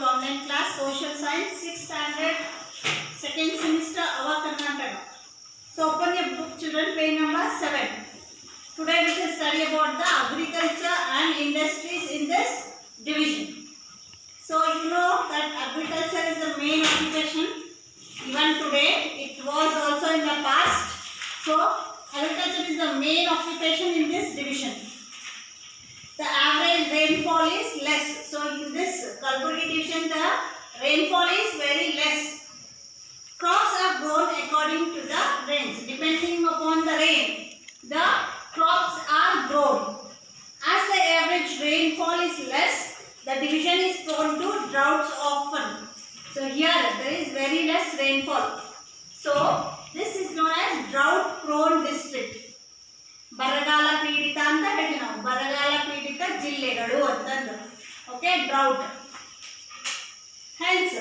School online class Social Science 6th standard 2nd semester Ava Karnataka. So open your book children, page number 7. Today we will study about the agriculture and industries in this division. So you know that agriculture is the main occupation. Even today it was also in the past. So agriculture is the main occupation in this division. The average rainfall is less. So in this Kalburgi division the rainfall is very less. Crops are grown according to the rains. Depending upon the rain, the crops are grown. As the average rainfall is less, the division is prone to droughts often. So here there is very less rainfall. So this is known as drought prone district. ಬರಗಾಲ ಪೀಡಿತ ಅಂತ ಹೇಳಿ ನಾವು ಬರಗಾಲ ಪೀಡಿತ ಜಿಲ್ಲೆಗಳು ಅಂತಂದು. Okay, drought. Hence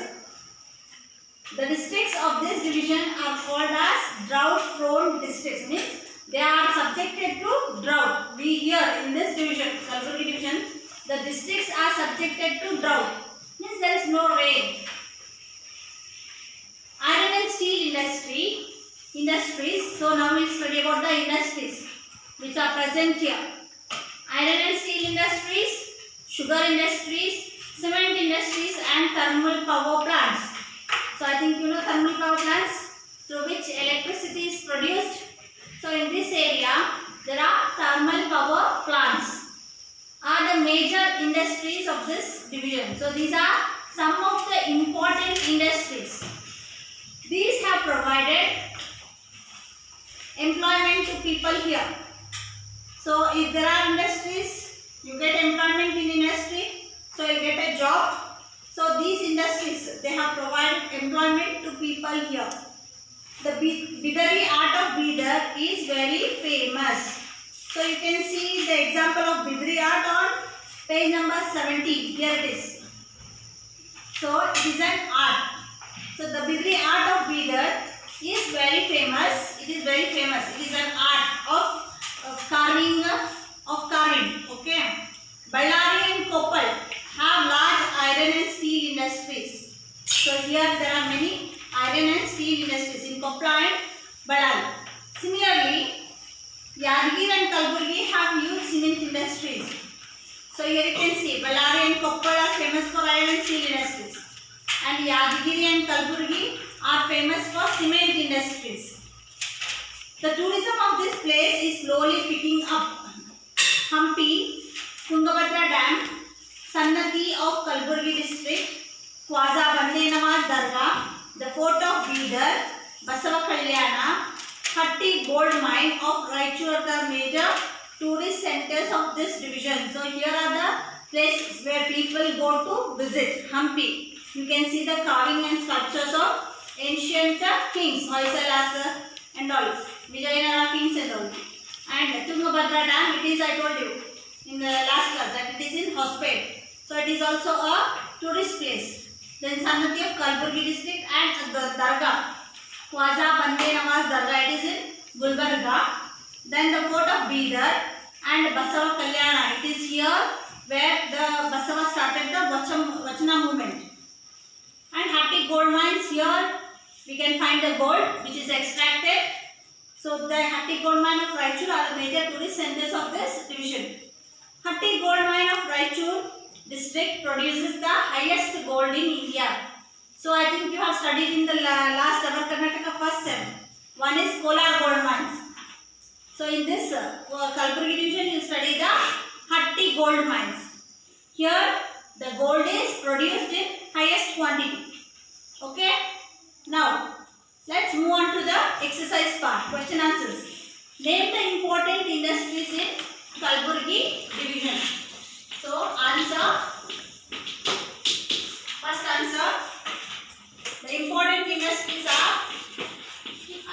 the districts of this division are called as drought prone districts. Means they are subjected to drought. We here in this division, Kalburgi division, the districts are subjected to drought. Means there is no rain. Iron and steel industries. So now we will study about the industries which are present here. Iron and steel industries, sugar industries, cement industries and thermal power plants. So I think you know thermal power plants through which electricity is produced. So in this area there are thermal power plants are the major industries of this division. So these are some of the important industries. These have provided employment to people here. So if there are industries, you get employment in industry, so you get a job. So these industries, they have provided employment to people here. The Bidari art of beader is very famous. So you can see the example of Bidari art on page number 70. Here it is. So it is an art. So the Bidari art of beader is very famous. It is very famous. It is an art of carving. Okay. Ballari and Koppal have large iron and steel industries. So here there are many iron and steel industries in Koppal and Ballari. Similarly, Yadgir and Kalburgi have huge cement industries. So here you can see Ballari and Koppal are famous for iron and steel industries, and Yadgiri and Kalburgi are famous for cement industries. The tourism of this place is slowly picking up. Hampi, Tungabhadra Dam, Sannati of Kalburgi district, Khwaja Bande Nawaz Dargah, the Fort of Bidar, Basava Kalyana, Hatti Gold Mine of Raichur are the major tourist centers of this division. So here are the places where people go to visit. Hampi, you can see the carving and sculptures of ancient kings, Hoysalas and all, Vijayanagara kings and all. And Tungabhadra Dam, it is, I told you in the last class, that it is in Hospet. So it is also a tourist place. Then Sannati of Kalburgi district and the Dargah, Khwaja Bande Nawaz Dargah, it is in Gulbarga. Then the Fort of Bidar and Basava Kalyana, it is here where the Basava started the Vachana movement. And Hatti gold mines, here we can find the gold which is extracted. So the Hatti gold mine of Raichur are the major tourist centers of this division. Hatti gold mine of Raichur district produces the highest gold in India. So I think you have studied in the last Ava Karnataka first sem. One is Kolar gold mines. So in this Kalburgi division you study the Hatti gold mines. Here the gold is produced in highest quantity. Okay. Now let's move on to the exercise part. Question answers. Name the important industries in Kalburgi division. So answer. First answer. The important industries are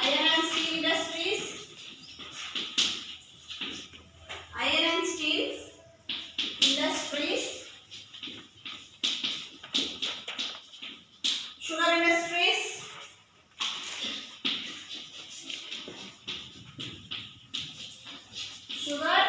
iron and steel industries. Iron and steel industries. Sugar industries. Sugar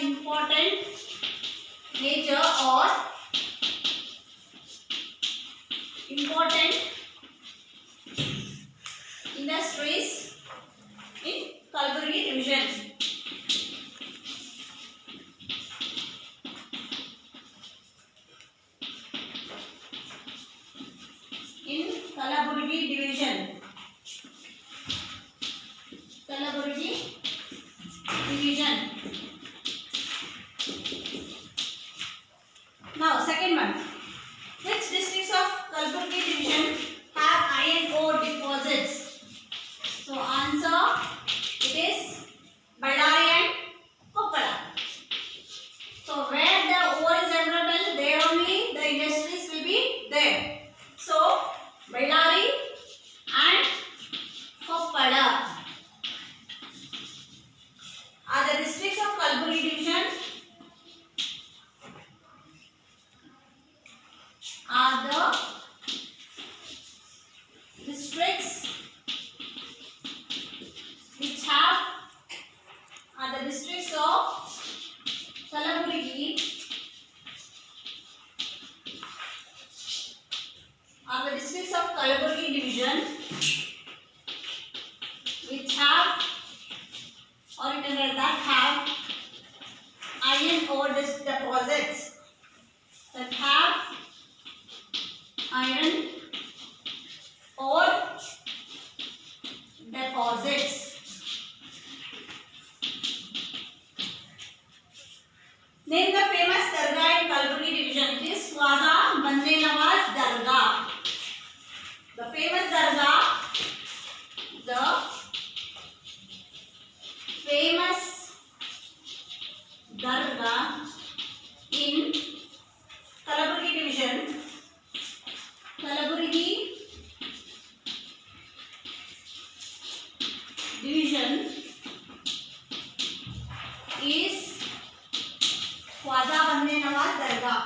important major or important industries in Kalaburagi division. In Kalaburagi division. Kalaburagi division. Now second one. Which districts of Kalaburagi division have iron ore deposits? So answer, it is Ballari and Koppala. So where the ore is available, there only the industries will be there. So Ballari and Koppala are the districts of Kalaburagi division. Are the districts which have are the districts of Kalaburagi division which have or in other that have iron ore deposits that have iron ore deposits. Name the famous dargah in Kalaburagi division. It is Khwaja Bande Nawaz Dargah. The famous dargah, the famous dargah in Kalaburagi division. Kalaburagi division is Khwaja Bande Nawaz Dargah.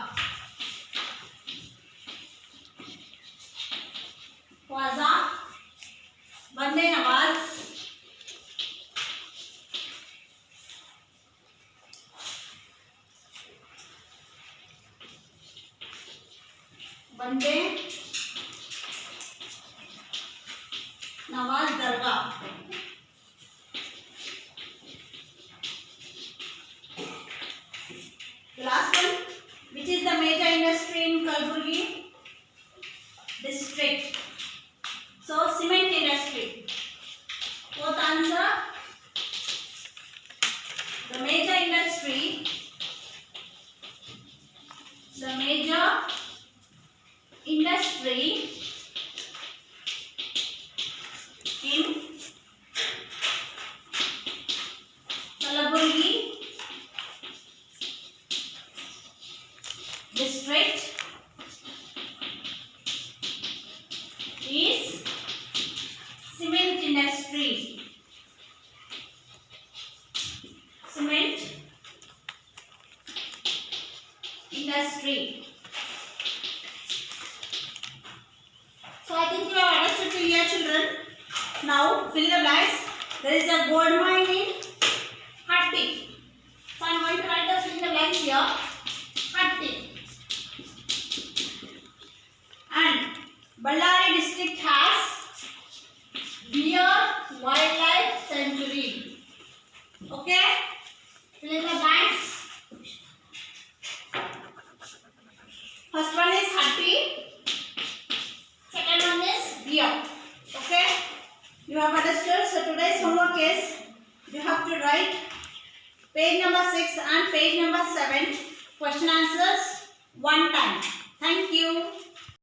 Khwaja Bande Nawaz Nawaz Dargah. The last one, which is the major industry in Kalaburagi district? So cement industry. Fourth answer, the major industry in Kalaburagi district is cement industry. Cement industry. So I think you have understood to your children. Now fill the blanks. There is a gold mine in Hatti. So I am going to write the fill the blanks here. Hatti. And Ballari district has Deer Wildlife Sanctuary. Okay? Fill in the blanks. First one is Hatti. Second one is Deer. Okay? You have understood. So today's homework is you have to write page number 6 and page number 7 question answers one time. Thank you.